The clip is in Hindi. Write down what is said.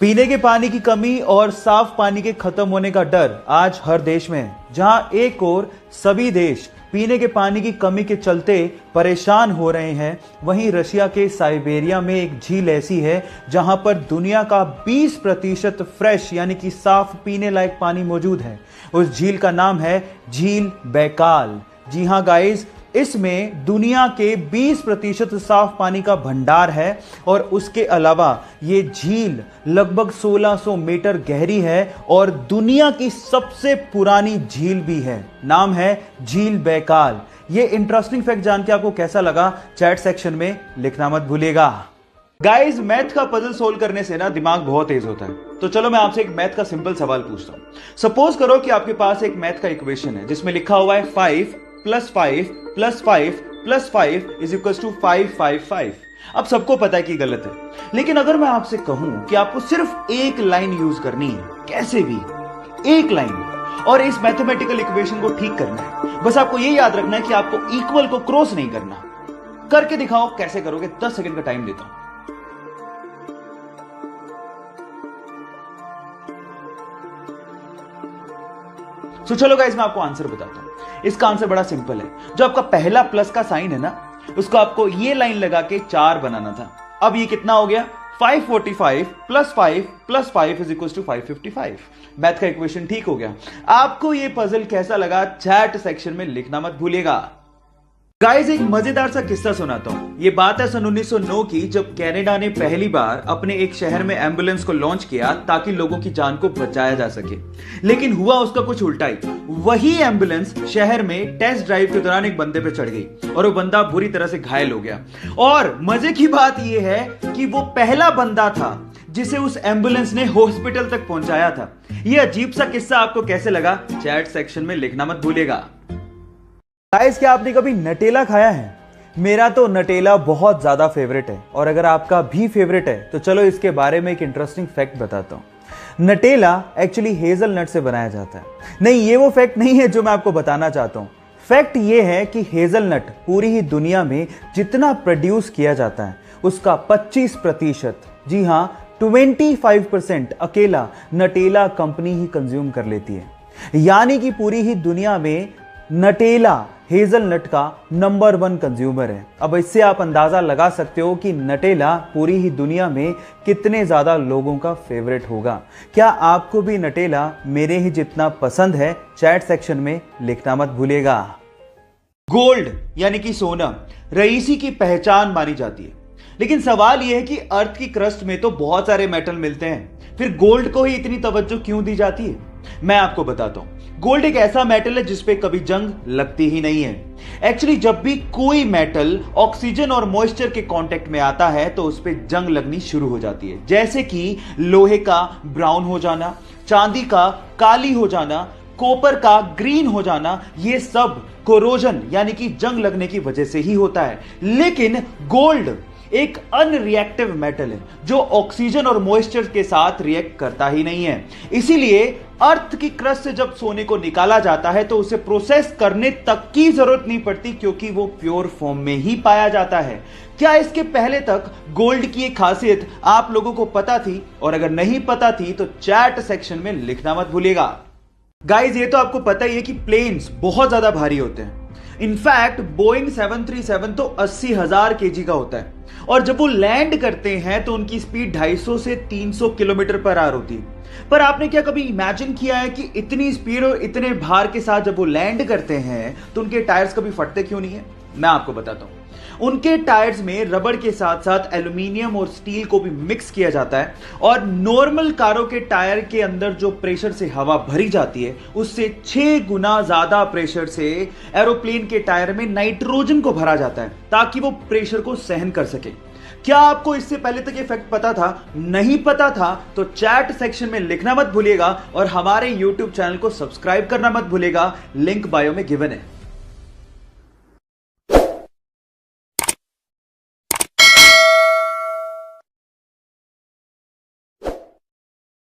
पीने के पानी की कमी और साफ पानी के खत्म होने का डर आज हर देश में है। जहां एक ओर सभी देश पीने के पानी की कमी के चलते परेशान हो रहे हैं, वहीं रशिया के साइबेरिया में एक झील ऐसी है जहां पर दुनिया का 20% फ्रेश यानी कि साफ पीने लायक पानी मौजूद है। उस झील का नाम है झील बैकाल। जी हां गाइस, इसमें दुनिया के 20% साफ पानी का भंडार है और उसके अलावा ये झील लगभग 1600 मीटर गहरी है और दुनिया की सबसे पुरानी झील भी है। नाम है झील बैकाल। ये इंटरेस्टिंग फैक्ट जान के आपको कैसा लगा, चैट सेक्शन में लिखना मत भूलिएगा। गाइस, मैथ का पजल सोल्व करने से ना दिमाग बहुत तेज होता है। तो चलो मैं आपसे एक मैथ का सिंपल सवाल पूछता हूं। सपोज करो कि आपके पास एक मैथ का इक्वेशन है जिसमें लिखा हुआ है 5 + 5 + 5 + 5 = 555। अब सबको पता है कि गलत है, लेकिन अगर मैं आपसे कहूं कि आपको सिर्फ एक लाइन यूज करनी है, कैसे भी एक लाइन, और इस मैथमेटिकल इक्वेशन को ठीक करना है, बस आपको यह याद रखना है कि आपको इक्वल को क्रॉस नहीं करना। करके दिखाओ, कैसे करोगे? 10 सेकंड का टाइम देता हूं। तो चलो गाइस, मैं आपको आंसर बताता हूं। इसका आंसर बड़ा सिंपल है। जो आपका पहला प्लस का साइन है ना, उसको आपको ये लाइन लगा के 4 बनाना था। अब ये कितना हो गया? 545 + 5 + 5 = 555। मैथ का इक्वेशन ठीक हो गया। आपको ये पजल कैसा लगा, चैट सेक्शन में लिखना मत भूलिएगा। गाइस, एक मजेदार सा किस्सा सुनाता हूं। ये बात है सन 1909 की, जब कनाडा ने पहली बार अपने एक शहर में एम्बुलेंस को लॉन्च किया ताकि लोगों की जान को बचाया जा सके। लेकिन हुआ उसका कुछ उल्टा ही। वही एम्बुलेंस शहर में टेस्ट ड्राइव के दौरान एक बंदे पे चढ़ गई और वो बंदा बुरी तरह से घायल हो गया। और मजे की बात यह है कि वो पहला बंदा था जिसे उस एम्बुलेंस ने हॉस्पिटल तक पहुंचाया था। यह अजीब सा किस्सा आपको कैसे लगा, चैट सेक्शन में लिखना मत भूलिएगा। गाइस, क्या आपने कभी नटेला खाया है? मेरा तो नटेला बहुत ज्यादा फेवरेट है, और अगर आपका भी फेवरेट है तो चलो इसके बारे में एक इंटरेस्टिंग फैक्ट बताता हूं। नटेला एक्चुअली हेजलनट से बनाया जाता है। नहीं, ये वो फैक्ट नहीं है जो मैं आपको बताना चाहता हूं। फैक्ट ये है कि हेजलनट पूरी ही दुनिया में जितना प्रोड्यूस किया जाता है उसका 25%, जी हां 25% अकेला नटेला कंपनी ही कंज्यूम कर लेती है। यानी कि पूरी ही दुनिया में नटेला हेजलनट का नंबर 1 कंज्यूमर है। अब इससे आप अंदाजा लगा सकते हो कि नटेला पूरी ही दुनिया में कितने ज्यादा लोगों का फेवरेट होगा। क्या आपको भी नटेला मेरे ही जितना पसंद है? चैट सेक्शन में लिखना मत भूलिएगा। गोल्ड यानी कि सोना रईसी की पहचान मानी जाती है, लेकिन सवाल यह है कि अर्थ की क्रस्ट में तो बहुत सारे मेटल मिलते हैं, फिर गोल्ड को ही इतनी तवज्जो क्यों दी जाती है? मैं आपको बताता हूं। गोल्ड एक ऐसा मेटल है जिसपे कभी जंग लगती ही नहीं है। एक्चुअली जब भी कोई मेटल ऑक्सीजन और मॉइस्चर के कांटेक्ट में आता है तो उस पे जंग लगनी शुरू हो जाती है। जैसे कि लोहे का ब्राउन हो जाना, चांदी का काली हो जाना, कॉपर का ग्रीन हो जाना, ये सब कोरोजन यानी कि जंग लगने की वजह से ही होता है। लेकिन गोल्ड एक अनरिएक्टिव मेटल है जो ऑक्सीजन और मॉइस्चर के साथ रिएक्ट करता ही नहीं है। इसीलिए अर्थ की क्रस्ट से जब सोने को निकाला जाता है तो उसे प्रोसेस करने तक की जरूरत नहीं पड़ती, क्योंकि वो प्योर फॉर्म में ही पाया जाता है। क्या इसके पहले तक गोल्ड की एक खासियत आप लोगों को पता थी? और अगर नहीं पता थी तो चैट सेक्शन में लिखना मत भूलिएगा। गाइस, ये तो आपको पता ही है कि प्लेन्स बहुत ज्यादा भारी होते हैं। इनफैक्ट बोइंग 737 तो 80,000 kg का होता है, और जब वो लैंड करते हैं तो उनकी स्पीड 250 से 300 km/h होती है। पर आपने क्या कभी इमेजिन किया है कि इतनी स्पीड और इतने भार के साथ जब वो लैंड करते हैं तो उनके टायर्स कभी फटते क्यों नहीं है? मैं आपको बताता हूं। उनके टायर्स में रबड़ के साथ साथ एल्यूमिनियम और स्टील को भी मिक्स किया जाता है, और नॉर्मल कारों के टायर के अंदर जो प्रेशर से हवा भरी जाती है उससे 6 गुना ज्यादा प्रेशर से एरोप्लेन के टायर में नाइट्रोजन को भरा जाता है ताकि वो प्रेशर को सहन कर सके। क्या आपको इससे पहले तक ये फैक्ट पता था? नहीं पता था तो चैट सेक्शन में लिखना मत भूलिएगा, और हमारे YouTube चैनल को सब्सक्राइब करना मत भूलिएगा। लिंक बायो में गिवन है।